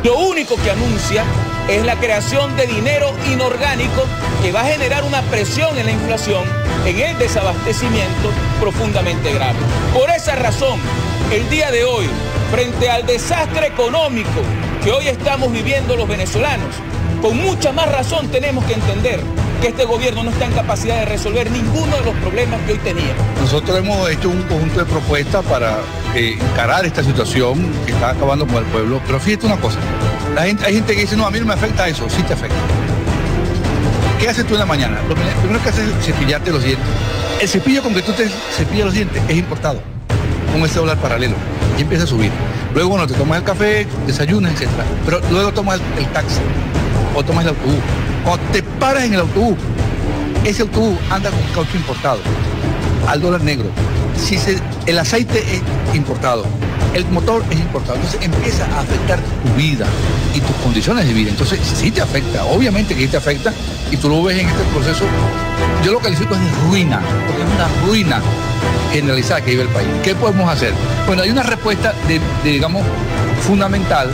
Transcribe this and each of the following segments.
Lo único que anuncia es la creación de dinero inorgánico que va a generar una presión en la inflación, en el desabastecimiento profundamente grave. Por esa razón, el día de hoy, frente al desastre económico que hoy estamos viviendo los venezolanos, con mucha más razón tenemos que entender que este gobierno no está en capacidad de resolver ninguno de los problemas que hoy tenía. Nosotros hemos hecho un conjunto de propuestas para encarar esta situación que está acabando con el pueblo, pero fíjate una cosa, hay gente que dice, no, a mí no me afecta eso, sí te afecta. ¿Qué haces tú en la mañana? Lo primero que haces es cepillarte los dientes. El cepillo con que tú te cepillas los dientes es importado, con este dólar paralelo, y empieza a subir. Luego, bueno, te tomas el café, desayunas, etc. Pero luego tomas el taxi o tomas el autobús. Cuando te paras en el autobús, ese autobús anda con caucho importado, al dólar negro. El aceite es importado, el motor es importado. Entonces empieza a afectar tu vida y tus condiciones de vida. Entonces sí te afecta, obviamente que sí te afecta, y tú lo ves en este proceso. Yo lo califico de ruina, porque es una ruina generalizada que vive el país. ¿Qué podemos hacer? Bueno, hay una respuesta digamos, fundamental,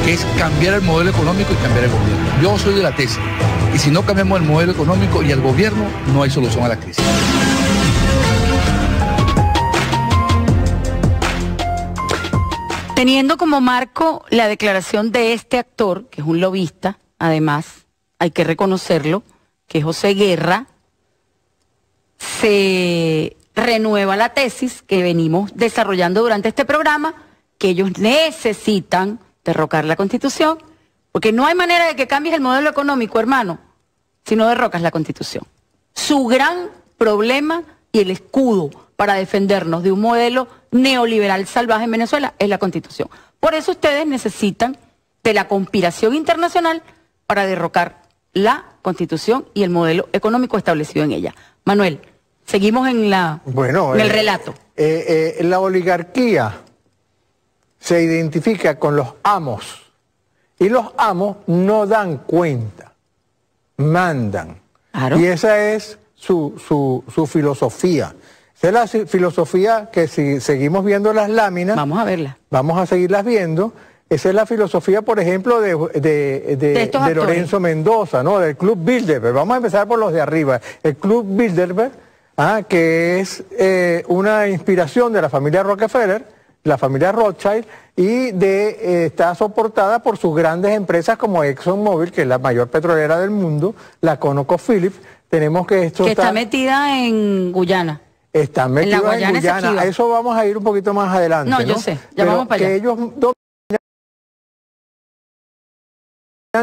que es cambiar el modelo económico y cambiar el gobierno. Yo soy de la tesis, y si no cambiamos el modelo económico y el gobierno, no hay solución a la crisis. Teniendo como marco la declaración de este actor, que es un lobista, además, hay que reconocerlo, que es José Guerra, se renueva la tesis que venimos desarrollando durante este programa, que ellos necesitan derrocar la Constitución, porque no hay manera de que cambies el modelo económico, hermano, si no derrocas la Constitución. Su gran problema y el escudo para defendernos de un modelo neoliberal salvaje en Venezuela es la Constitución. Por eso ustedes necesitan de la conspiración internacional para derrocar la Constitución y el modelo económico establecido en ella. Manuel, seguimos en el relato. La oligarquía se identifica con los amos, y los amos no dan cuenta, mandan. Claro. Y esa es su filosofía. Esa es la filosofía que, si seguimos viendo las láminas, vamos a verlas. Vamos a seguirlas viendo. Esa es la filosofía, por ejemplo, de Lorenzo Mendoza, ¿no? Del Club Bilderberg. Vamos a empezar por los de arriba. El Club Bilderberg, que es una inspiración de la familia Rockefeller, la familia Rothschild, y está soportada por sus grandes empresas como ExxonMobil, que es la mayor petrolera del mundo, la ConocoPhillips. Tenemos que esto está metida en Guyana. Está metida en Guyana. A eso vamos a ir un poquito más adelante. No, yo sé, ya vamos para allá. Que ellos dominan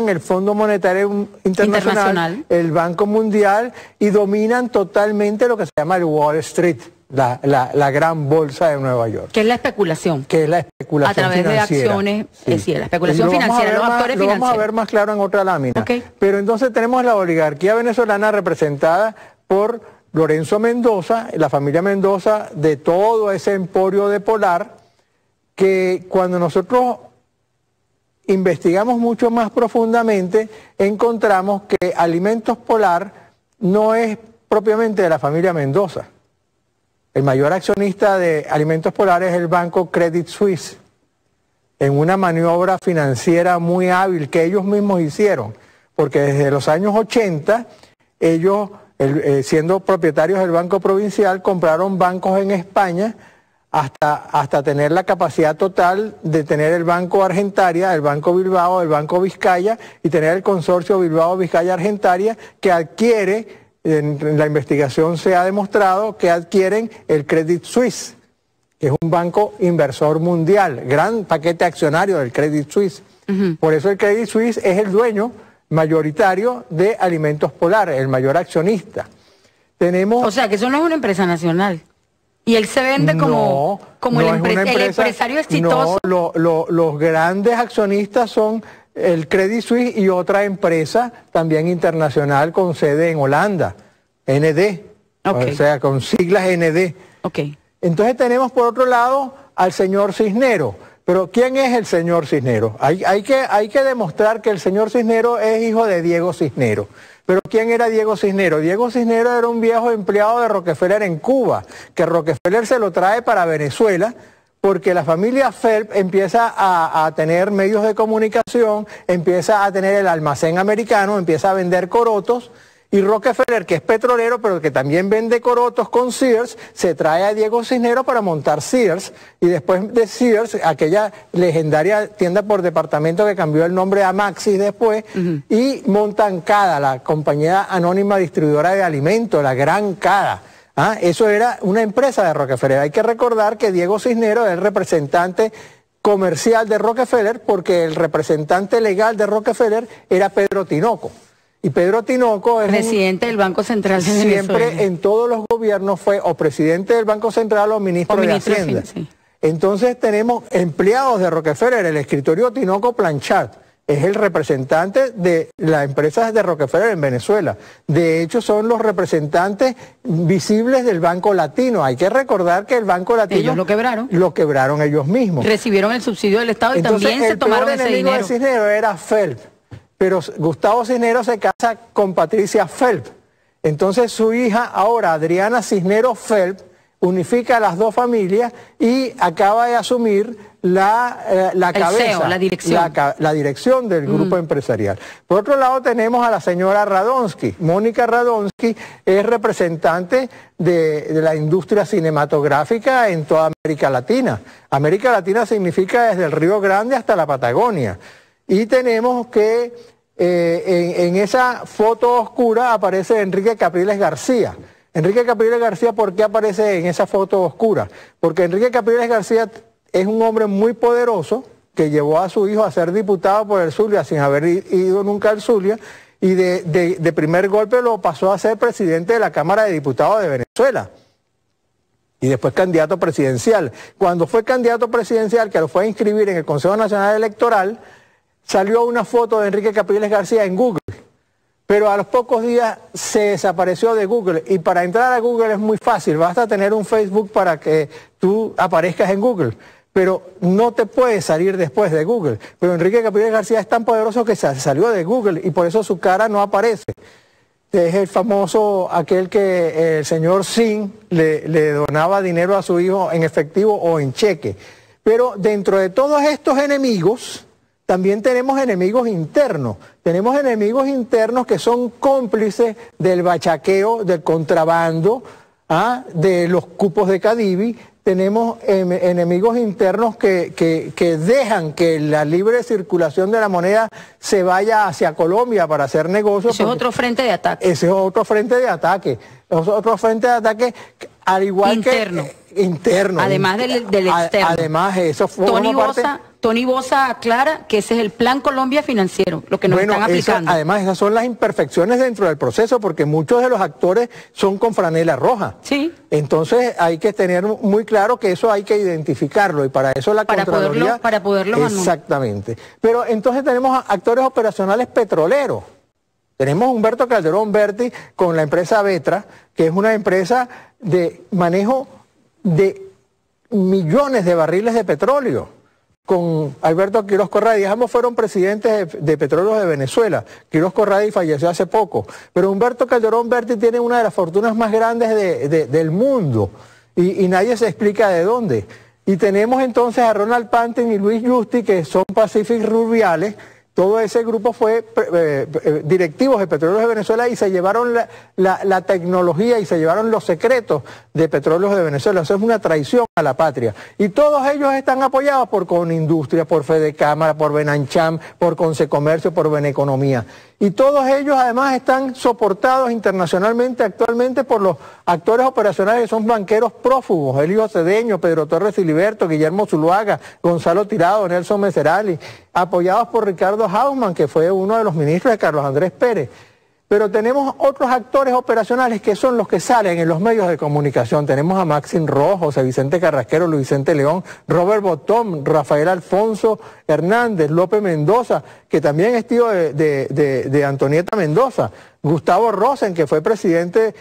el Fondo Monetario Internacional, el Banco Mundial, y dominan totalmente lo que se llama el Wall Street, la gran bolsa de Nueva York. Que es la especulación. Que es la especulación a través financiera. De acciones, sí. Es decir, la especulación financiera, los actores financieros. Lo vamos a ver más claro en otra lámina. Okay. Pero entonces tenemos la oligarquía venezolana representada por Lorenzo Mendoza, la familia Mendoza, de todo ese emporio de Polar, que cuando nosotros investigamos mucho más profundamente, encontramos que Alimentos Polar no es propiamente de la familia Mendoza. El mayor accionista de Alimentos Polar es el banco Credit Suisse, en una maniobra financiera muy hábil que ellos mismos hicieron, porque desde los años 80, ellos, siendo propietarios del Banco Provincial, compraron bancos en España hasta tener la capacidad total de tener el Banco Argentaria, el Banco Bilbao, el Banco Vizcaya, y tener el consorcio Bilbao-Vizcaya-Argentaria, que adquiere, en la investigación se ha demostrado que adquieren el Credit Suisse, que es un banco inversor mundial, gran paquete accionario del Credit Suisse. Por eso el Credit Suisse es el dueño mayoritario de Alimentos Polar, el mayor accionista. O sea, que eso no es una empresa nacional. Y él se vende como el empresario exitoso. No, los grandes accionistas son el Credit Suisse y otra empresa también internacional con sede en Holanda, ND, o sea, con siglas ND. Entonces tenemos por otro lado al señor Cisneros. Pero ¿quién es el señor Cisneros? Hay que demostrar que el señor Cisneros es hijo de Diego Cisneros. Pero ¿quién era Diego Cisneros? Diego Cisneros era un viejo empleado de Rockefeller en Cuba, que Rockefeller se lo trae para Venezuela porque la familia Phelps empieza a tener medios de comunicación, empieza a tener el almacén americano, empieza a vender corotos, y Rockefeller, que es petrolero, pero que también vende corotos con Sears, se trae a Diego Cisneros para montar Sears, y después de Sears, aquella legendaria tienda por departamento que cambió el nombre a Maxis después, y montan CADA, la compañía anónima distribuidora de alimentos, la gran CADA. Eso era una empresa de Rockefeller. Hay que recordar que Diego Cisneros es el representante comercial de Rockefeller, porque el representante legal de Rockefeller era Pedro Tinoco. Y Pedro Tinoco es presidente del Banco Central de Venezuela. Siempre en todos los gobiernos fue o presidente del Banco Central o ministro de Hacienda. Sí. Entonces tenemos empleados de Rockefeller, el escritorio Tinoco Planchard es el representante de las empresas de Rockefeller en Venezuela. De hecho, son los representantes visibles del Banco Latino. Hay que recordar que el Banco Latino... Ellos lo quebraron. Lo quebraron ellos mismos. Recibieron el subsidio del Estado y entonces, también se tomaron ese dinero. El enemigo de Cisneros era Phelps, pero Gustavo Cisneros se casa con Patricia Phelps. Entonces su hija, ahora Adriana Cisneros Phelps, unifica a las dos familias y acaba de asumir la cabeza, CEO, la dirección del grupo empresarial. Por otro lado tenemos a la señora Radonsky. Mónica Radonsky es representante de la industria cinematográfica en toda América Latina. América Latina significa desde el Río Grande hasta la Patagonia. Y tenemos que en esa foto oscura aparece Enrique Capriles García. Enrique Capriles García, ¿por qué aparece en esa foto oscura? Porque Enrique Capriles García es un hombre muy poderoso que llevó a su hijo a ser diputado por el Zulia sin haber ido nunca al Zulia, y de primer golpe lo pasó a ser presidente de la Cámara de Diputados de Venezuela y después candidato presidencial. Cuando fue candidato presidencial, que lo fue a inscribir en el Consejo Nacional Electoral, salió una foto de Enrique Capriles García en Google. Pero a los pocos días se desapareció de Google, y para entrar a Google es muy fácil, basta tener un Facebook para que tú aparezcas en Google, pero no te puedes salir después de Google. Pero Enrique Capriles García es tan poderoso que salió de Google y por eso su cara no aparece. Es el famoso, aquel que el señor Sin le donaba dinero a su hijo en efectivo o en cheque. Pero dentro de todos estos enemigos, también tenemos enemigos internos. Tenemos enemigos internos que son cómplices del bachaqueo, del contrabando, de los cupos de Cadivi. Tenemos enemigos internos que dejan que la libre circulación de la moneda se vaya hacia Colombia para hacer negocios. Ese es otro frente de ataque. Ese es otro frente de ataque. Es otro frente de ataque, al igual interno. Que... Interno. Además del externo. Además, eso fue Tony Bosa aclara que ese es el Plan Colombia financiero, lo que nos están aplicando. Además, esas son las imperfecciones dentro del proceso, porque muchos de los actores son con franela roja. Sí. Entonces hay que tener muy claro que eso hay que identificarlo, y para eso la Contraloría... Para poderlo exactamente. Pero entonces tenemos actores operacionales petroleros. Tenemos Humberto Calderón Berti con la empresa Vetra, que es una empresa de manejo de millones de barriles de petróleo. Con Alberto Quiroz Corradi, ambos fueron presidentes de Petróleos de Venezuela. Quiroz Corradi falleció hace poco, pero Humberto Calderón Berti tiene una de las fortunas más grandes del mundo, y nadie se explica de dónde. Y tenemos entonces a Ronald Pantin y Luis Justi, que son Pacific Rubiales. Todo ese grupo fue directivos de Petróleos de Venezuela, y se llevaron la tecnología y se llevaron los secretos de Petróleos de Venezuela. Eso es una traición a la patria. Y todos ellos están apoyados por Conindustria, por Fedecámara, por Benancham, por Consecomercio, por Beneconomía. Y todos ellos además están soportados internacionalmente actualmente por los actores operacionales que son banqueros prófugos: Elio Cedeño, Pedro Torres Filiberto, Guillermo Zuluaga, Gonzalo Tirado, Nelson Meserali, apoyados por Ricardo Hausmann, que fue uno de los ministros de Carlos Andrés Pérez. Pero tenemos otros actores operacionales que son los que salen en los medios de comunicación. Tenemos a Maxim Rojo, José Vicente Carrasquero, Luis Vicente León, Robert Botón, Rafael Alfonso Hernández, López Mendoza, que también es tío de Antonieta Mendoza, Gustavo Rosen, que fue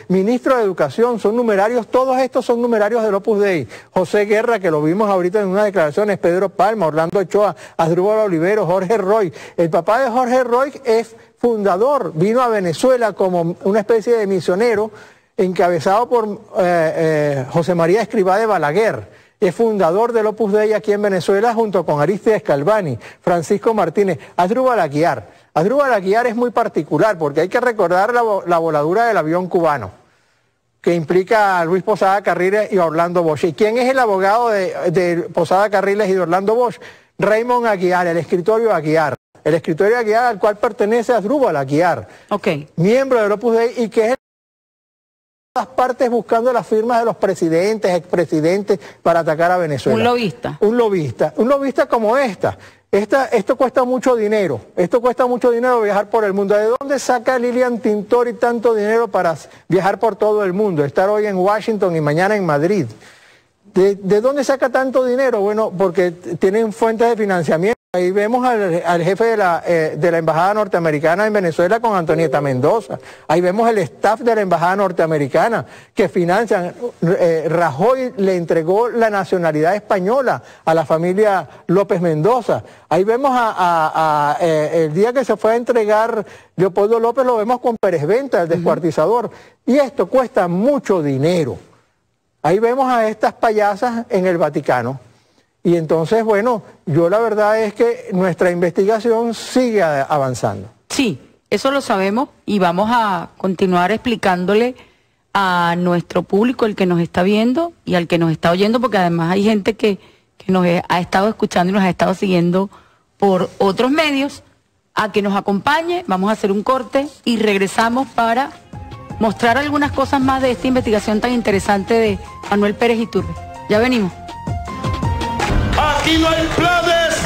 ministro de Educación. Son numerarios, todos estos son numerarios del Opus Dei. José Guerra, que lo vimos ahorita en unas declaraciones, Pedro Palma, Orlando Ochoa, Asdrúbal Olivero, Jorge Roy. El papá de Jorge Roy es fundador, vino a Venezuela como una especie de misionero, encabezado por José María Escrivá de Balaguer. es fundador del Opus Dei aquí en Venezuela junto con Aristides Calvani, Francisco Martínez, Asdrúbal Aguiar. Asdrúbal Aguiar es muy particular porque hay que recordar la voladura del avión cubano, que implica a Luis Posada Carriles y a Orlando Bosch. ¿Y quién es el abogado de Posada Carriles y de Orlando Bosch? Raymond Aguiar, el escritorio Aguiar. El escritorio Aguiar al cual pertenece Asdrúbal Aguiar, miembro del Opus Dei y que es todas partes buscando las firmas de los presidentes, expresidentes para atacar a Venezuela. Un lobista. Un lobista como esto cuesta mucho dinero, viajar por el mundo. ¿De dónde saca Lilian Tintori tanto dinero para viajar por todo el mundo? Estar hoy en Washington y mañana en Madrid. ¿De dónde saca tanto dinero? Bueno, porque tienen fuentes de financiamiento. Ahí vemos al jefe de la Embajada Norteamericana en Venezuela con Antonieta Mendoza. Ahí vemos el staff de la Embajada Norteamericana que financian. Rajoy le entregó la nacionalidad española a la familia López Mendoza. Ahí vemos el día que se fue a entregar Leopoldo López, lo vemos con Pérez Venta, el descuartizador. Y esto cuesta mucho dinero. Ahí vemos a estas payasas en el Vaticano. Y entonces, bueno, yo la verdad es que nuestra investigación sigue avanzando. Sí, eso lo sabemos y vamos a continuar explicándole a nuestro público, el que nos está viendo y al que nos está oyendo, porque además hay gente que nos ha estado escuchando y nos ha estado siguiendo por otros medios, a que nos acompañe. Vamos a hacer un corte y regresamos para mostrar algunas cosas más de esta investigación tan interesante de Manuel Pérez Iturbe. Ya venimos. Aquí no hay planes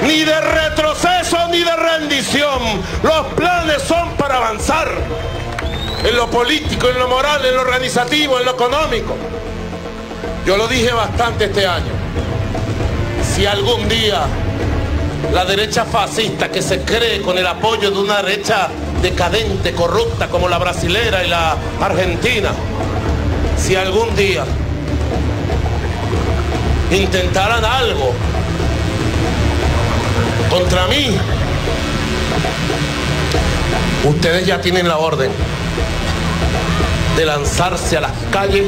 ni de retroceso ni de rendición. Los planes son para avanzar en lo político, en lo moral, en lo organizativo, en lo económico. Yo lo dije bastante este año. Si algún día la derecha fascista, que se cree con el apoyo de una derecha decadente, corrupta como la brasilera y la argentina, si algún día intentaran algo contra mí, ustedes ya tienen la orden de lanzarse a las calles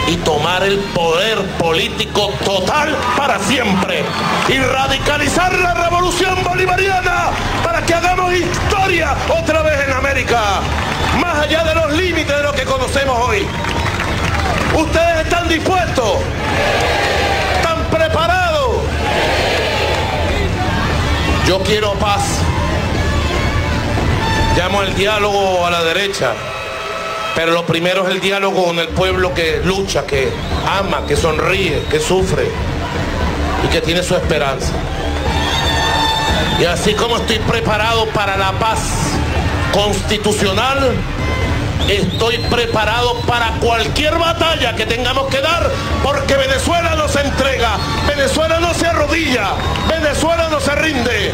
y tomar el poder político total para siempre y radicalizar la revolución bolivariana para que hagamos historia otra vez en América, más allá de los límites de lo que conocemos hoy. ¿Ustedes están dispuestos? ¿Preparado? Yo quiero paz. Llamo al diálogo a la derecha, pero lo primero es el diálogo con el pueblo que lucha, que ama, que sonríe, que sufre y que tiene su esperanza. Y así como estoy preparado para la paz constitucional, estoy preparado para cualquier batalla que tengamos que dar, porque Venezuela no se entrega, Venezuela no se arrodilla, Venezuela no se rinde.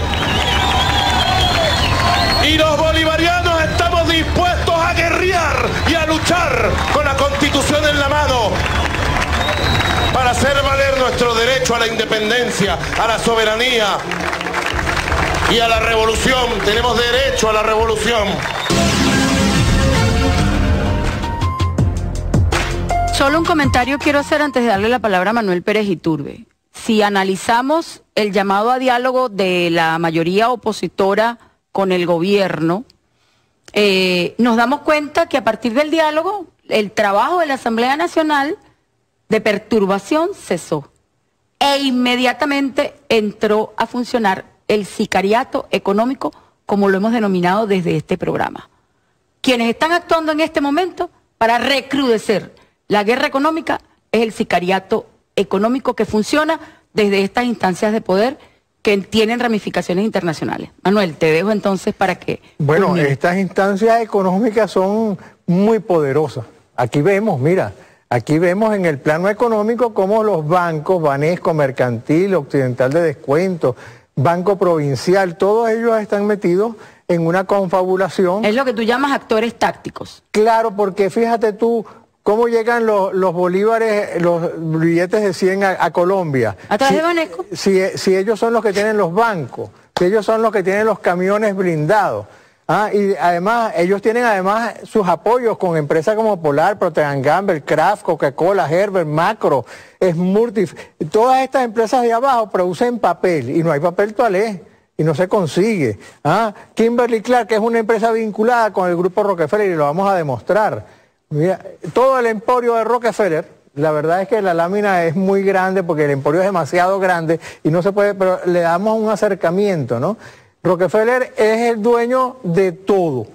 Y los bolivarianos estamos dispuestos a guerrear y a luchar con la Constitución en la mano para hacer valer nuestro derecho a la independencia, a la soberanía y a la revolución. Tenemos derecho a la revolución. Solo un comentario quiero hacer antes de darle la palabra a Manuel Pérez Iturbe. Si analizamos el llamado a diálogo de la mayoría opositora con el gobierno, nos damos cuenta que a partir del diálogo, el trabajo de la Asamblea Nacional de perturbación cesó. E inmediatamente entró a funcionar el sicariato económico, como lo hemos denominado desde este programa. Quienes están actuando en este momento para recrudecer la guerra económica es el sicariato económico que funciona desde estas instancias de poder que tienen ramificaciones internacionales. Manuel, te dejo entonces para que... Bueno, estas instancias económicas son muy poderosas. Aquí vemos, mira, aquí vemos en el plano económico cómo los bancos, Banesco, Mercantil, Occidental de Descuento, Banco Provincial, todos ellos están metidos en una confabulación. Es lo que tú llamas actores tácticos. Claro, porque fíjate tú, ¿cómo llegan los bolívares, los billetes de 100 a Colombia? ¿A través de Banesco? Si ellos son los que tienen los bancos, si ellos son los que tienen los camiones blindados. Y además, ellos tienen además sus apoyos con empresas como Polar, Procter & Gamble, Kraft, Coca-Cola, Herbert, Macro, Smurfit. Todas estas empresas de abajo producen papel y no hay papel toalé y no se consigue. Kimberly-Clark, que es una empresa vinculada con el grupo Rockefeller y lo vamos a demostrar. Mira, todo el emporio de Rockefeller, la verdad es que la lámina es muy grande porque el emporio es demasiado grande y no se puede, pero le damos un acercamiento, ¿no? Rockefeller es el dueño de todo.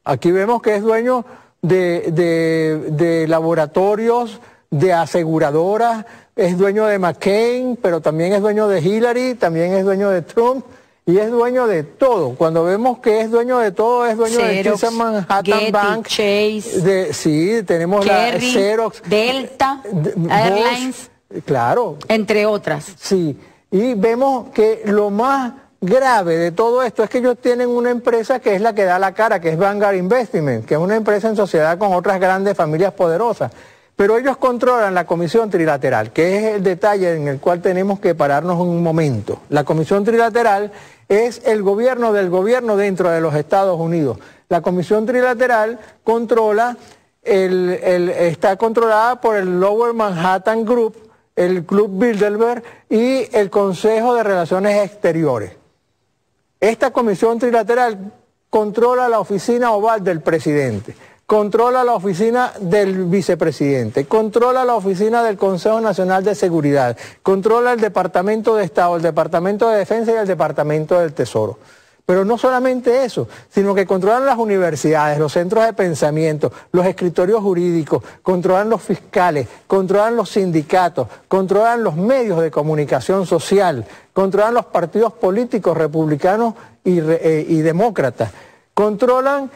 Aquí vemos que es dueño de laboratorios, de aseguradoras, es dueño de McCain, pero también es dueño de Hillary, también es dueño de Trump y es dueño de todo. Cuando vemos que es dueño de todo, es dueño Xerox, de Manhattan Getty, Bank, Chase, sí, tenemos Kerry, la Xerox, Delta, Airlines, claro, entre otras. sí, y vemos que lo más grave de todo esto es que ellos tienen una empresa que es la que da la cara, que es Vanguard Investment, que es una empresa en sociedad con otras grandes familias poderosas. Pero ellos controlan la Comisión Trilateral, que es el detalle en el cual tenemos que pararnos un momento. La Comisión Trilateral es el gobierno del gobierno dentro de los Estados Unidos. La Comisión Trilateral controla, está controlada por el Lower Manhattan Group, el Club Bilderberg y el Consejo de Relaciones Exteriores. Esta comisión trilateral controla la oficina oval del presidente, controla la oficina del vicepresidente, controla la oficina del Consejo Nacional de Seguridad, controla el Departamento de Estado, el Departamento de Defensa y el Departamento del Tesoro. Pero no solamente eso, sino que controlan las universidades, los centros de pensamiento, los escritorios jurídicos, controlan los fiscales, controlan los sindicatos, controlan los medios de comunicación social, controlan los partidos políticos republicanos y demócratas, controlan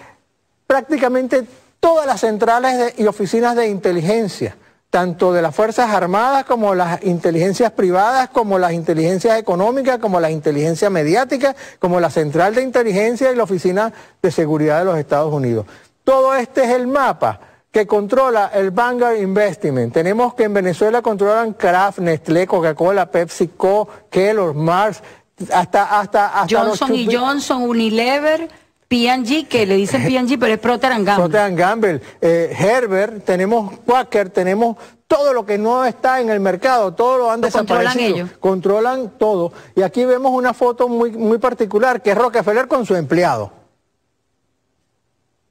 prácticamente todas las centrales y oficinas de inteligencia, tanto de las Fuerzas Armadas como las inteligencias privadas, como las inteligencias económicas, como las inteligencias mediáticas, como la Central de Inteligencia y la Oficina de Seguridad de los Estados Unidos. Todo este es el mapa que controla el Vanguard Investment. Tenemos que en Venezuela controlan Kraft, Nestlé, Coca-Cola, PepsiCo, Kellogg, Mars, hasta Johnson y Johnson, Unilever, P&G, que le dicen P&G, pero es Procter & Gamble. Procter & Gamble, Herbert, tenemos Quaker, tenemos todo lo que no está en el mercado, todo lo han desaparecido. ¿Controlan ellos? Controlan todo. Y aquí vemos una foto muy particular, que es Rockefeller con su empleado.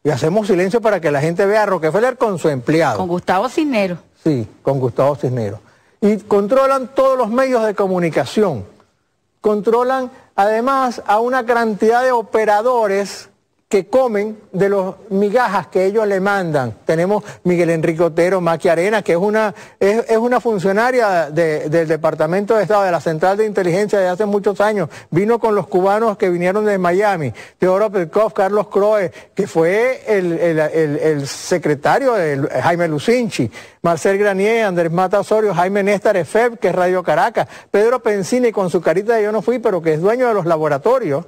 Y hacemos silencio para que la gente vea a Rockefeller con su empleado. Con Gustavo Cisneros. Sí, con Gustavo Cisneros. Y controlan todos los medios de comunicación. Controlan además a una cantidad de operadores que comen de las migajas que ellos le mandan. Tenemos Miguel Enrique Otero, Maqui Arena, que es una funcionaria del Departamento de Estado, de la Central de Inteligencia de hace muchos años. Vino con los cubanos que vinieron de Miami. Teodoro Petkov, Carlos Croe, que fue el secretario de Jaime Lucinchi. Marcel Granier, Andrés Mata Osorio, Jaime Néstor Efeb, que es Radio Caracas. Pedro Pensini, con su carita de yo no fui, pero que es dueño de los laboratorios.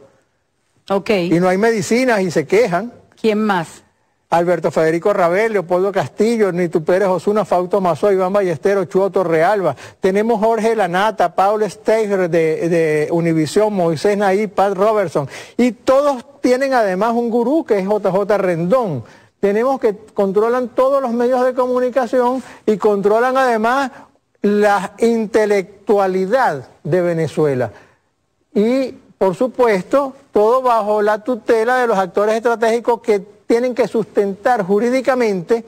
Ok. Y no hay medicinas y se quejan. ¿Quién más? Alberto Federico Rabel, Leopoldo Castillo, Nitu Pérez Osuna, Fausto Mazó, Iván Ballesteros, Chuo Torrealba. Tenemos Jorge Lanata, Paul Steiger de Univisión, Moisés Naí, Pat Robertson. Y todos tienen además un gurú que es JJ Rendón. Tenemos que controlan todos los medios de comunicación y controlan además la intelectualidad de Venezuela. Y por supuesto, todo bajo la tutela de los actores estratégicos que tienen que sustentar jurídicamente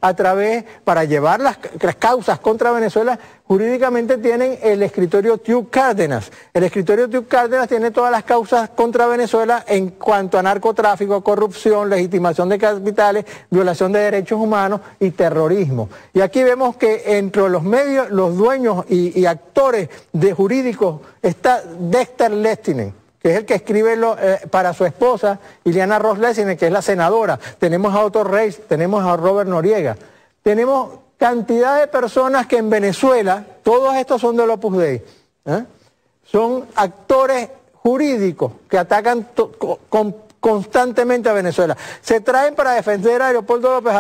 a través, para llevar las causas contra Venezuela, jurídicamente tienen el escritorio Tew Cárdenas. El escritorio Tew Cárdenas tiene todas las causas contra Venezuela en cuanto a narcotráfico, corrupción, legitimación de capitales, violación de derechos humanos y terrorismo. Y aquí vemos que entre los medios, los dueños y actores de jurídicos está Dexter Lestinen, que es el que escribe para su esposa, Ileana Ross Lessiner, que es la senadora. Tenemos a Otto Reis, tenemos a Robert Noriega. Tenemos cantidad de personas que en Venezuela, todos estos son del Opus Dei, son actores jurídicos que atacan constantemente a Venezuela. Se traen para defender a Leopoldo López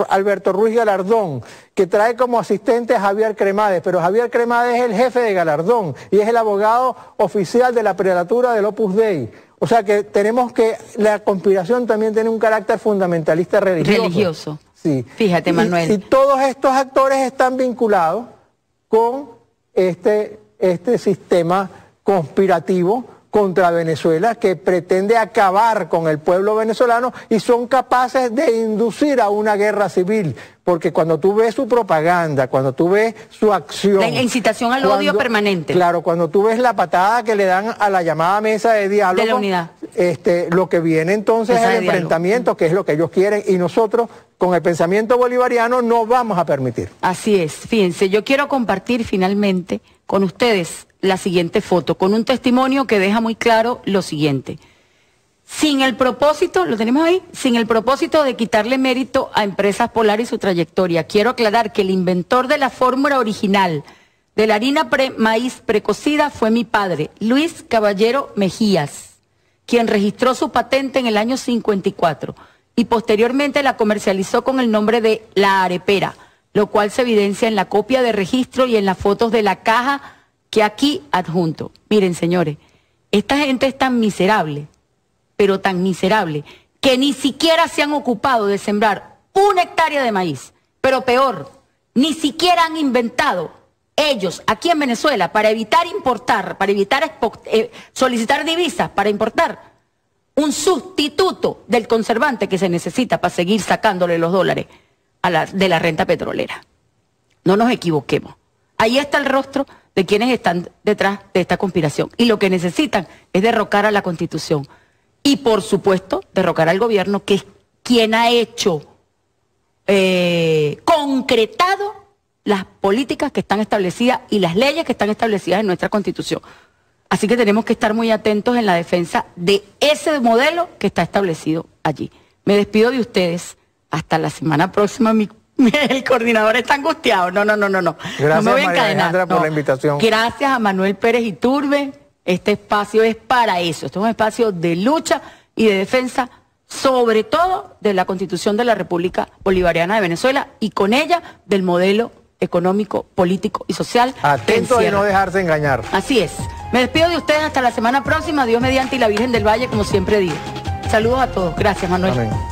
Alberto Ruiz Galardón, que trae como asistente a Javier Cremades, pero Javier Cremades es el jefe de Galardón y es el abogado oficial de la prelatura del Opus Dei. O sea que tenemos que, la conspiración también tiene un carácter fundamentalista religioso. Sí. Fíjate, Manuel. Y todos estos actores están vinculados con este sistema conspirativo contra Venezuela que pretende acabar con el pueblo venezolano y son capaces de inducir a una guerra civil. Porque cuando tú ves su propaganda, cuando tú ves su acción... La incitación al odio permanente. Claro, cuando tú ves la patada que le dan a la llamada mesa de diálogo... De la unidad. Lo que viene entonces es el enfrentamiento, que es lo que ellos quieren, y nosotros, con el pensamiento bolivariano, no vamos a permitir. Así es. Fíjense, yo quiero compartir finalmente con ustedes la siguiente foto, con un testimonio que deja muy claro lo siguiente. Sin el propósito, ¿lo tenemos ahí? Sin el propósito de quitarle mérito a Empresas Polar y su trayectoria, quiero aclarar que el inventor de la fórmula original de la harina maíz precocida fue mi padre, Luis Caballero Mejías, quien registró su patente en el año 54 y posteriormente la comercializó con el nombre de La Arepera, lo cual se evidencia en la copia de registro y en las fotos de la caja que aquí adjunto. Miren, señores, esta gente es tan miserable, pero tan miserable, que ni siquiera se han ocupado de sembrar 1 hectárea de maíz. Pero peor, ni siquiera han inventado ellos aquí en Venezuela para evitar importar, para evitar solicitar divisas para importar un sustituto del conservante que se necesita para seguir sacándole los dólares de la renta petrolera. No nos equivoquemos. Ahí está el rostro de quienes están detrás de esta conspiración. Y lo que necesitan es derrocar a la Constitución. Y por supuesto, derrocar al gobierno, que es quien ha hecho, concretado las políticas que están establecidas y las leyes que están establecidas en nuestra Constitución. Así que tenemos que estar muy atentos en la defensa de ese modelo que está establecido allí. Me despido de ustedes. Hasta la semana próxima. El coordinador está angustiado. No. Gracias, no me voy a María Alejandra, por la invitación. Gracias a Manuel Pérez Iturbe. Este espacio es para eso. Este es un espacio de lucha y de defensa, sobre todo de la Constitución de la República Bolivariana de Venezuela y con ella del modelo económico, político y social. Atento de no dejarse engañar. Así es. Me despido de ustedes hasta la semana próxima. Dios mediante y la Virgen del Valle, como siempre digo. Saludos a todos. Gracias, Manuel. Amén.